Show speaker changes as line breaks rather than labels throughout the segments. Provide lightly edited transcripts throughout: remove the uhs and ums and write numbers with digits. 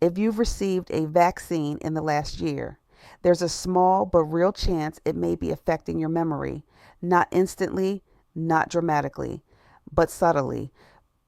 If you've received a vaccine in the last year, there's a small but real chance it may be affecting your memory, not instantly, not dramatically, but subtly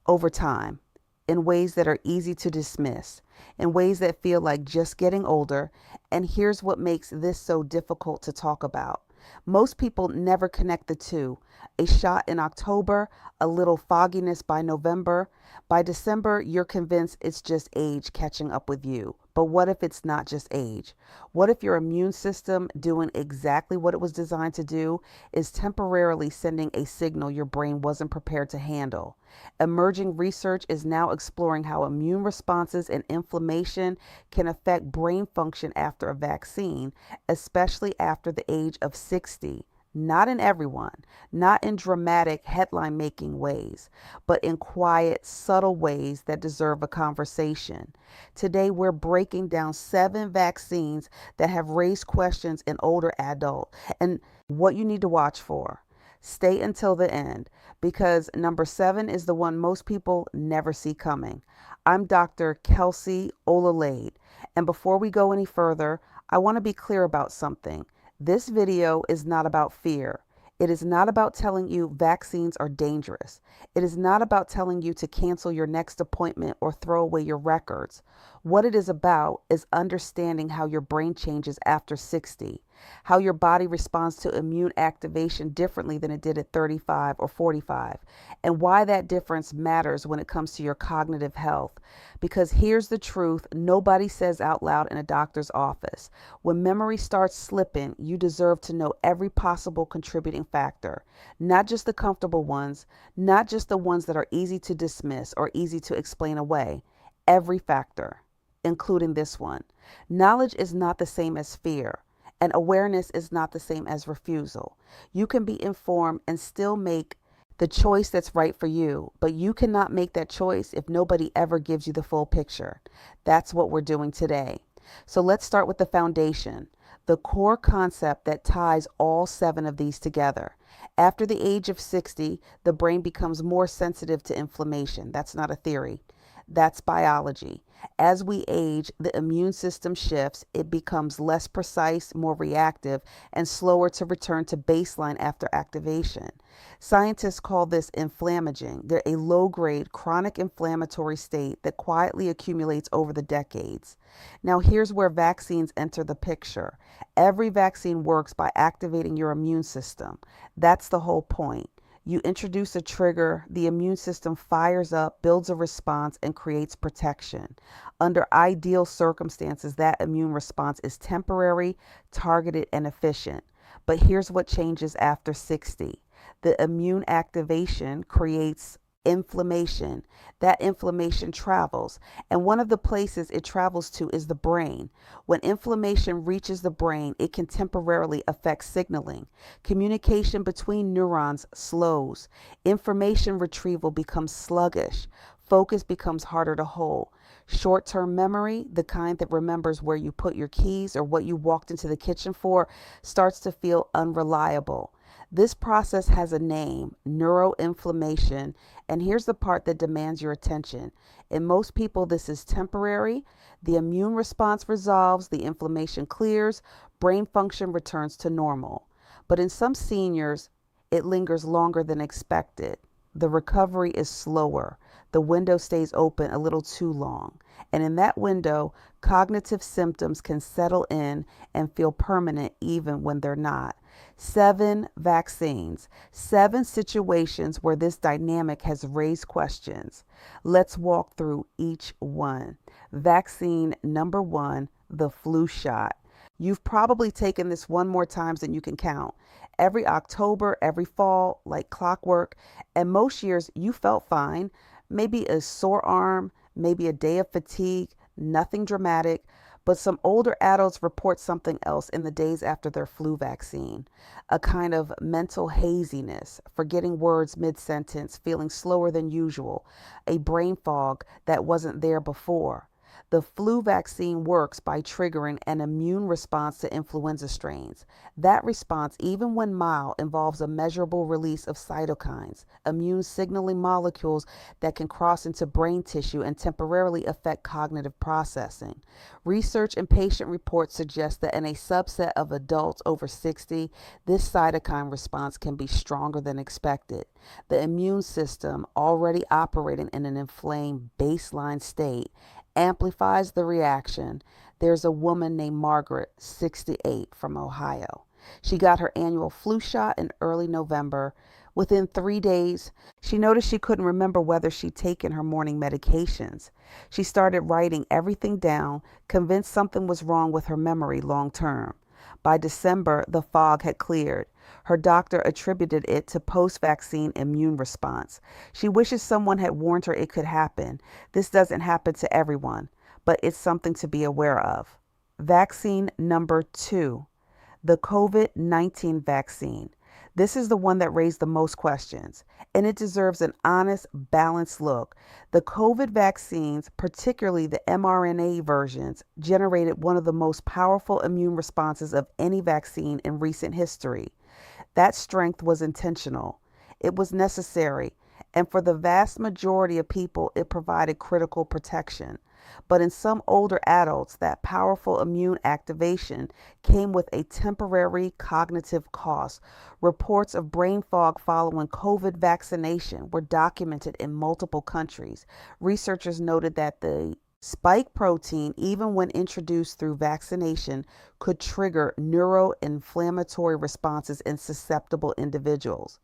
over time, in ways that are easy to dismiss, in ways that feel like just getting older. And here's what makes this so difficult to talk about. Most people never connect the two. A shot in October, a little fogginess by November. By December, you're convinced it's just age catching up with you. But what if it's not just age? What if your immune system, doing exactly what it was designed to do, is temporarily sending a signal your brain wasn't prepared to handle? Emerging research is now exploring how immune responses and inflammation can affect brain function after a vaccine, especially after the age of 60. Not in everyone, not in dramatic headline making ways, but in quiet, subtle ways that deserve a conversation. Today, we're breaking down 7 vaccines that have raised questions in older adults and what you need to watch for. Stay until the end because number 7 is the one most people never see coming. I'm Dr. Kelsey Olalade, and before we go any further, I want to be clear about something. This video is not about fear. It is not about telling you vaccines are dangerous. It is not about telling you to cancel your next appointment or throw away your records. What it is about is understanding how your brain changes after 60, how your body responds to immune activation differently than it did at 35 or 45, and why that difference matters when it comes to your cognitive health. Because here's the truth nobody says out loud in a doctor's office. When memory starts slipping, you deserve to know every possible contributing factor, not just the comfortable ones, not just the ones that are easy to dismiss or easy to explain away. Every factor, including this one. Knowledge is not the same as fear, and awareness is not the same as refusal. You can be informed and still make the choice that's right for you, but you cannot make that choice if nobody ever gives you the full picture. That's what we're doing today. So let's start with the foundation, the core concept that ties all 7 of these together. After the age of 60, the brain becomes more sensitive to inflammation. That's not a theory. That's biology. As we age, the immune system shifts. It becomes less precise, more reactive, and slower to return to baseline after activation. Scientists call this inflammaging. They're a low-grade chronic inflammatory state that quietly accumulates over the decades. Now, here's where vaccines enter the picture. Every vaccine works by activating your immune system. That's the whole point. You introduce a trigger, the immune system fires up, builds a response, and creates protection. Under ideal circumstances, that immune response is temporary, targeted, and efficient. But here's what changes after 60. The immune activation creates inflammation. That inflammation travels, and one of the places it travels to is the brain. When inflammation reaches the brain, it can temporarily affect signaling. Communication between neurons slows. Information retrieval becomes sluggish. Focus becomes harder to hold. Short-term memory, the kind that remembers where you put your keys or what you walked into the kitchen for, starts to feel unreliable. This process has a name, neuroinflammation, and here's the part that demands your attention. In most people, this is temporary. The immune response resolves, the inflammation clears, brain function returns to normal. But in some seniors, it lingers longer than expected. The recovery is slower. The window stays open a little too long. And in that window, cognitive symptoms can settle in and feel permanent even when they're not. 7 vaccines, 7 situations where this dynamic has raised questions. Let's walk through each one. Vaccine number 1, the flu shot. You've probably taken this one more times than you can count. Every October, every fall, like clockwork. And most years you felt fine. Maybe a sore arm, maybe a day of fatigue, nothing dramatic. But some older adults report something else in the days after their flu vaccine. A kind of mental haziness, forgetting words mid-sentence, feeling slower than usual, a brain fog that wasn't there before. The flu vaccine works by triggering an immune response to influenza strains. That response, even when mild, involves a measurable release of cytokines, immune signaling molecules that can cross into brain tissue and temporarily affect cognitive processing. Research and patient reports suggest that in a subset of adults over 60, this cytokine response can be stronger than expected. The immune system, already operating in an inflamed baseline state, amplifies the reaction. There's a woman named Margaret, 68, from Ohio. She got her annual flu shot in early November. Within 3 days, she noticed she couldn't remember whether she'd taken her morning medications. She started writing everything down, convinced something was wrong with her memory long term. By December, the fog had cleared. Her doctor attributed it to post-vaccine immune response. She wishes someone had warned her it could happen. This doesn't happen to everyone, but it's something to be aware of. Vaccine number 2, the COVID-19 vaccine. This is the one that raised the most questions, and it deserves an honest, balanced look. The COVID vaccines, particularly the mRNA versions, generated one of the most powerful immune responses of any vaccine in recent history. That strength was intentional. It was necessary, and for the vast majority of people, it provided critical protection. But in some older adults, that powerful immune activation came with a temporary cognitive cost. Reports of brain fog following COVID vaccination were documented in multiple countries. Researchers noted that the spike protein, even when introduced through vaccination, could trigger neuroinflammatory responses in susceptible individuals.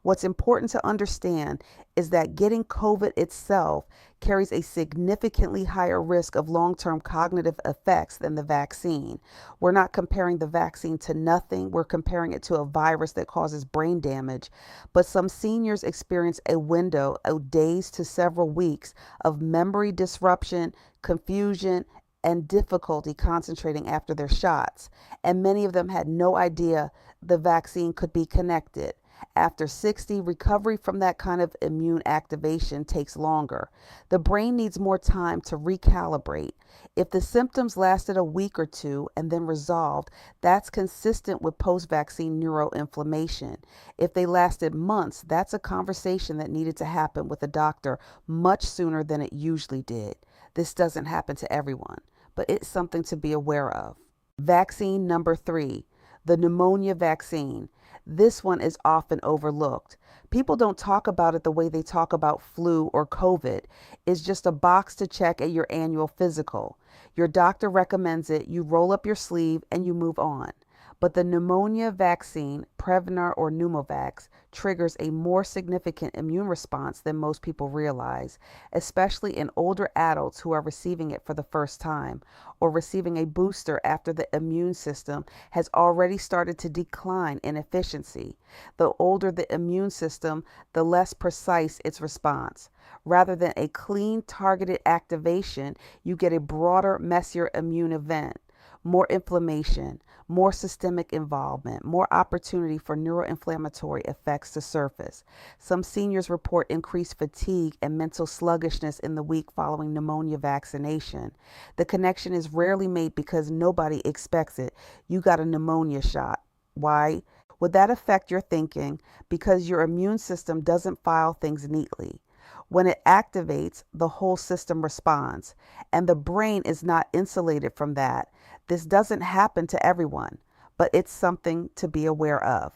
What's important to understand is that getting COVID itself carries a significantly higher risk of long-term cognitive effects than the vaccine. We're not comparing the vaccine to nothing, we're comparing it to a virus that causes brain damage. But some seniors experience a window of days to several weeks of memory disruption, confusion, and difficulty concentrating after their shots. And many of them had no idea the vaccine could be connected. After 60, recovery from that kind of immune activation takes longer. The brain needs more time to recalibrate. If the symptoms lasted a week or two and then resolved, that's consistent with post-vaccine neuroinflammation. If they lasted months, that's a conversation that needed to happen with a doctor much sooner than it usually did. This doesn't happen to everyone, but it's something to be aware of. Vaccine number 3, the pneumonia vaccine. This one is often overlooked. People don't talk about it the way they talk about flu or COVID. It's just a box to check at your annual physical. Your doctor recommends it, you roll up your sleeve, and you move on. But the pneumonia vaccine, Prevnar or Pneumovax, triggers a more significant immune response than most people realize, especially in older adults who are receiving it for the first time or receiving a booster after the immune system has already started to decline in efficiency. The older the immune system, the less precise its response. Rather than a clean, targeted activation, you get a broader, messier immune event. More inflammation, more systemic involvement, more opportunity for neuroinflammatory effects to surface. Some seniors report increased fatigue and mental sluggishness in the week following pneumonia vaccination. The connection is rarely made because nobody expects it. You got a pneumonia shot. Why? Would that affect your thinking? Because your immune system doesn't file things neatly. When it activates, the whole system responds, and the brain is not insulated from that. This doesn't happen to everyone, but it's something to be aware of.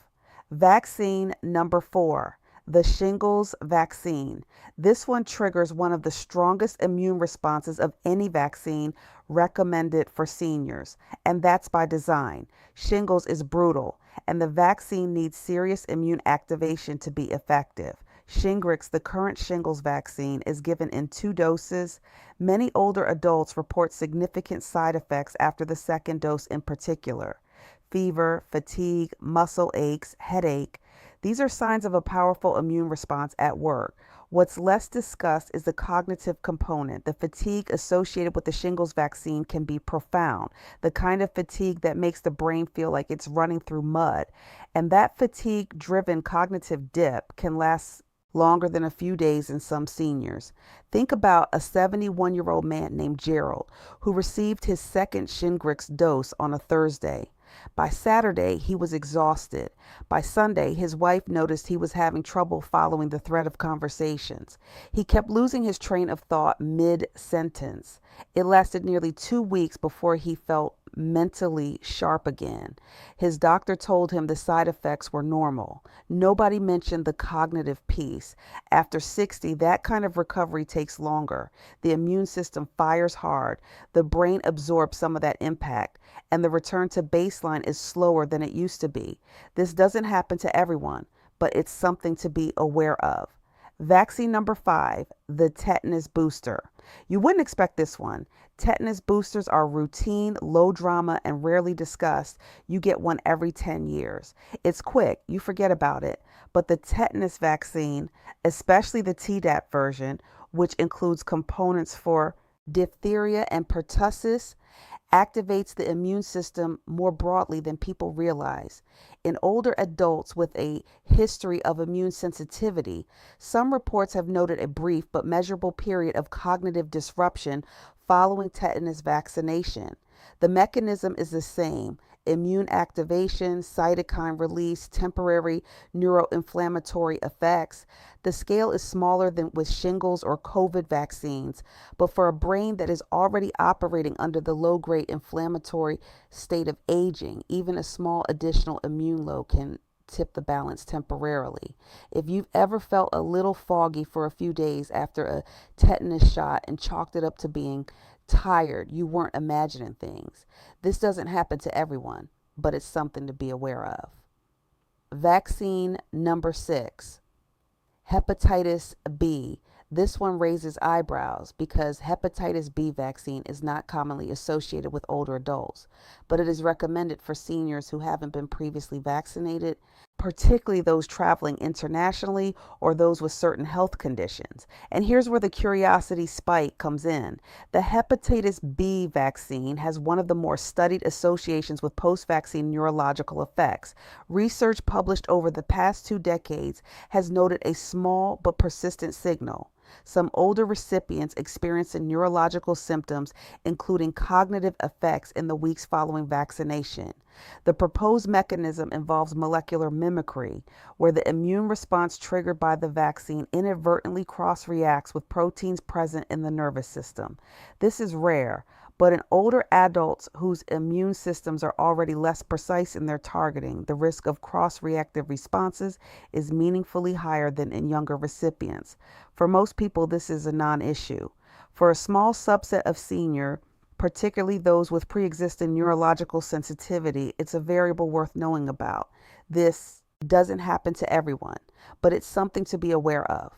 Vaccine number 4, the shingles vaccine. This one triggers one of the strongest immune responses of any vaccine recommended for seniors, and that's by design. Shingles is brutal, and the vaccine needs serious immune activation to be effective. Shingrix, the current shingles vaccine, is given in 2 doses. Many older adults report significant side effects after the second dose in particular. Fever, fatigue, muscle aches, headache. These are signs of a powerful immune response at work. What's less discussed is the cognitive component. The fatigue associated with the shingles vaccine can be profound, the kind of fatigue that makes the brain feel like it's running through mud. And that fatigue-driven cognitive dip can last longer than a few days in some seniors. Think about a 71-year-old man named Gerald who received his second Shingrix dose on a Thursday. By Saturday, he was exhausted. By Sunday, his wife noticed he was having trouble following the thread of conversations. He kept losing his train of thought mid-sentence. It lasted nearly 2 weeks before he felt mentally sharp again. His doctor told him the side effects were normal. Nobody mentioned the cognitive piece. After 60, that kind of recovery takes longer. The immune system fires hard. The brain absorbs some of that impact, and the return to baseline is slower than it used to be. This doesn't happen to everyone, but it's something to be aware of. Vaccine number 5, the tetanus booster. You wouldn't expect this one. Tetanus boosters are routine, low drama, and rarely discussed. You get one every 10 years. It's quick, you forget about it. But the tetanus vaccine, especially the Tdap version, which includes components for diphtheria and pertussis, activates the immune system more broadly than people realize. In older adults with a history of immune sensitivity, some reports have noted a brief but measurable period of cognitive disruption following tetanus vaccination. The mechanism is the same: immune activation, cytokine release, temporary neuroinflammatory effects. The scale is smaller than with shingles or COVID vaccines, but for a brain that is already operating under the low-grade inflammatory state of aging, even a small additional immune load can tip the balance temporarily. If you've ever felt a little foggy for a few days after a tetanus shot and chalked it up to being tired, you weren't imagining things. This doesn't happen to everyone, but it's something to be aware of. Vaccine number 6, hepatitis B. This one raises eyebrows because hepatitis B vaccine is not commonly associated with older adults, but it is recommended for seniors who haven't been previously vaccinated, particularly those traveling internationally or those with certain health conditions. And here's where the curiosity spike comes in. The hepatitis B vaccine has one of the more studied associations with post-vaccine neurological effects. Research published over the past 2 decades has noted a small but persistent signal. Some older recipients experiencing neurological symptoms, including cognitive effects in the weeks following vaccination. The proposed mechanism involves molecular mimicry, where the immune response triggered by the vaccine inadvertently cross-reacts with proteins present in the nervous system. This is rare, but in older adults whose immune systems are already less precise in their targeting, the risk of cross-reactive responses is meaningfully higher than in younger recipients. For most people, this is a non-issue. For a small subset of seniors, particularly those with pre-existing neurological sensitivity, it's a variable worth knowing about. This doesn't happen to everyone, but it's something to be aware of.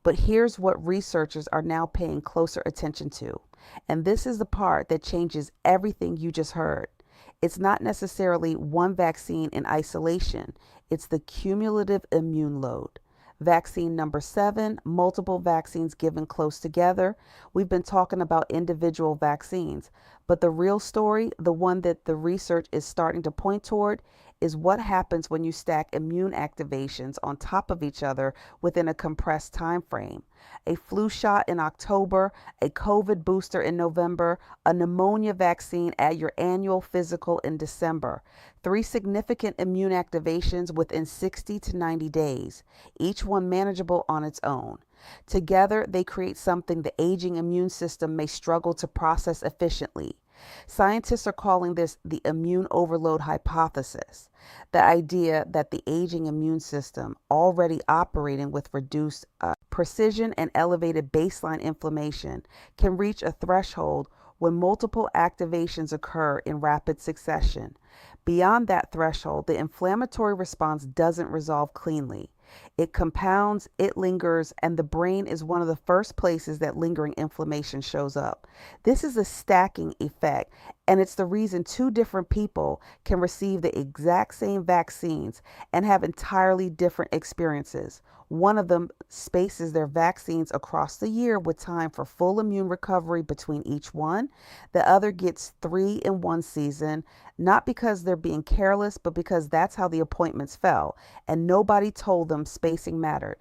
But here's what researchers are now paying closer attention to. And this is the part that changes everything you just heard. It's not necessarily one vaccine in isolation. It's the cumulative immune load. Vaccine number 7, multiple vaccines given close together. We've been talking about individual vaccines, but the real story, the one that the research is starting to point toward, is what happens when you stack immune activations on top of each other within a compressed time frame. A flu shot in October, a COVID booster in November, a pneumonia vaccine at your annual physical in December. 3 significant immune activations within 60 to 90 days, each one manageable on its own. Together, they create something the aging immune system may struggle to process efficiently. Scientists are calling this the immune overload hypothesis, the idea that the aging immune system, already operating with reduced precision and elevated baseline inflammation, can reach a threshold when multiple activations occur in rapid succession. Beyond that threshold, the inflammatory response doesn't resolve cleanly. It compounds, it lingers, and the brain is one of the first places that lingering inflammation shows up. This is a stacking effect, and it's the reason 2 different people can receive the exact same vaccines and have entirely different experiences. One of them spaces their vaccines across the year with time for full immune recovery between each one. The other gets 3 in one season, not because they're being careless, but because that's how the appointments fell, and nobody told them spacing mattered.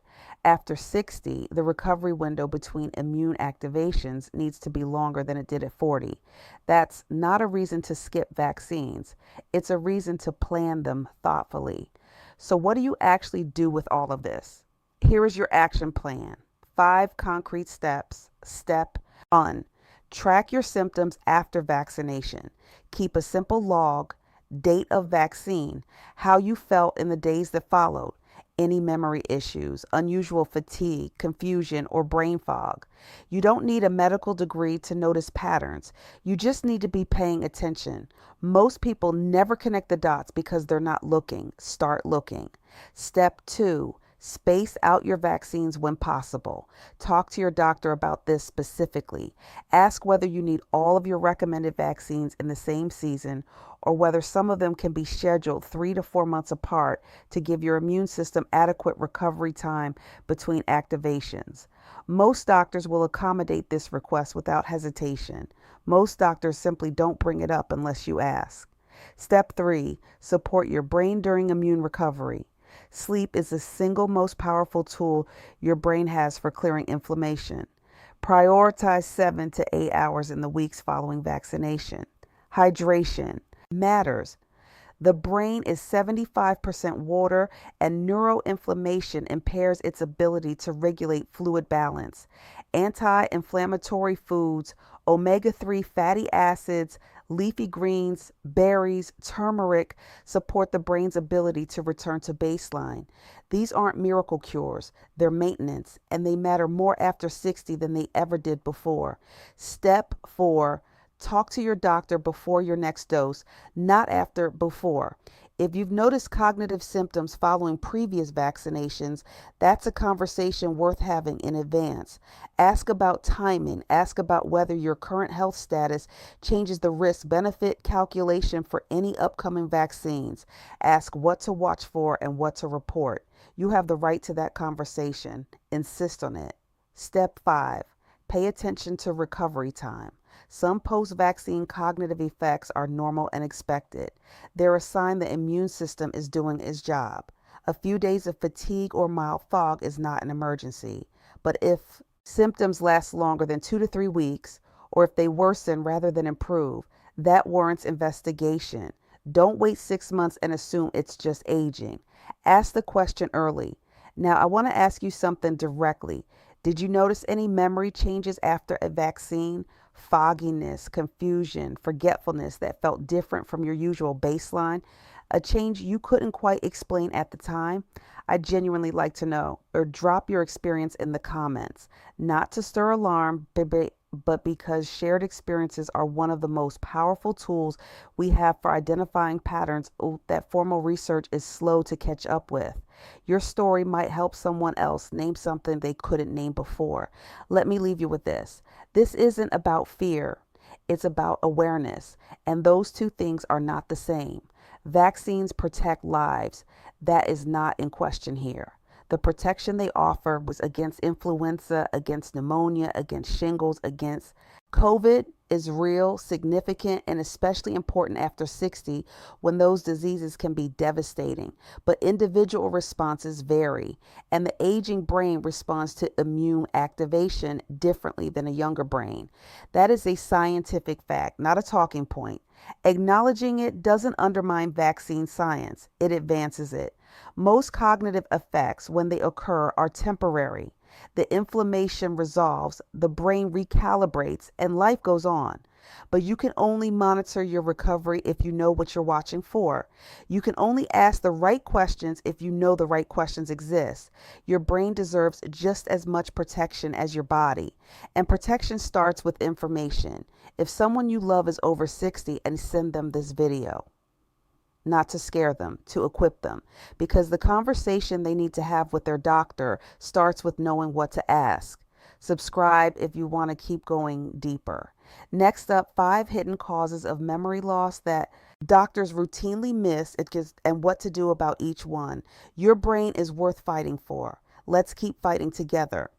After 60, the recovery window between immune activations needs to be longer than it did at 40. That's not a reason to skip vaccines. It's a reason to plan them thoughtfully. So, what do you actually do with all of this? Here is your action plan. 5 concrete steps. Step 1. Track your symptoms after vaccination. Keep a simple log, date of vaccine, how you felt in the days that followed, any memory issues, unusual fatigue, confusion, or brain fog. You don't need a medical degree to notice patterns. You just need to be paying attention. Most people never connect the dots because they're not looking. Start looking. Step 2. Space out your vaccines when possible. Talk to your doctor about this specifically. Ask whether you need all of your recommended vaccines in the same season or whether some of them can be scheduled 3 to 4 months apart to give your immune system adequate recovery time between activations. Most doctors will accommodate this request without hesitation. Most doctors simply don't bring it up unless you ask. Step 3. Support your brain during immune recovery. Sleep is the single most powerful tool your brain has for clearing inflammation. Prioritize 7 to 8 hours in the weeks following vaccination. Hydration matters. The brain is 75% water, and neuroinflammation impairs its ability to regulate fluid balance. Anti-inflammatory foods, omega-3 fatty acids, leafy greens, berries, turmeric support the brain's ability to return to baseline. These aren't miracle cures, they're maintenance, and they matter more after 60 than they ever did before. Step 4. Talk to your doctor before your next dose, not after, before. If you've noticed cognitive symptoms following previous vaccinations, that's a conversation worth having in advance. Ask about timing. Ask about whether your current health status changes the risk-benefit calculation for any upcoming vaccines. Ask what to watch for and what to report. You have the right to that conversation. Insist on it. Step 5. Pay attention to recovery time. Some post-vaccine cognitive effects are normal and expected. They're a sign the immune system is doing its job. A few days of fatigue or mild fog is not an emergency. But if symptoms last longer than 2 to 3 weeks, or if they worsen rather than improve, that warrants investigation. Don't wait 6 months and assume it's just aging. Ask the question early. Now, I want to ask you something directly. Did you notice any memory changes after a vaccine? Fogginess, confusion, forgetfulness that felt different from your usual baseline? A change you couldn't quite explain at the time? I'd genuinely like to know, or drop your experience in the comments. Not to stir alarm, but because shared experiences are one of the most powerful tools we have for identifying patterns that formal research is slow to catch up with. Your story might help someone else name something they couldn't name before. Let me leave you with this. This isn't about fear. It's about awareness, and those two things are not the same. Vaccines protect lives. That is not in question here. The protection they offer was against influenza, against pneumonia, against shingles, against COVID is real, significant, and especially important after 60 when those diseases can be devastating. But individual responses vary, and the aging brain responds to immune activation differently than a younger brain. That is a scientific fact, not a talking point. Acknowledging it doesn't undermine vaccine science, it advances it. Most cognitive effects, when they occur, are temporary. The inflammation resolves, the brain recalibrates, and life goes on. But you can only monitor your recovery if you know what you're watching for. You can only ask the right questions if you know the right questions exist. Your brain deserves just as much protection as your body. And protection starts with information. If someone you love is over 60, and send them this video. Not to scare them, to equip them, because the conversation they need to have with their doctor starts with knowing what to ask. Subscribe if you want to keep going deeper. Next up, 5 hidden causes of memory loss that doctors routinely miss and what to do about each one. Your brain is worth fighting for. Let's keep fighting together.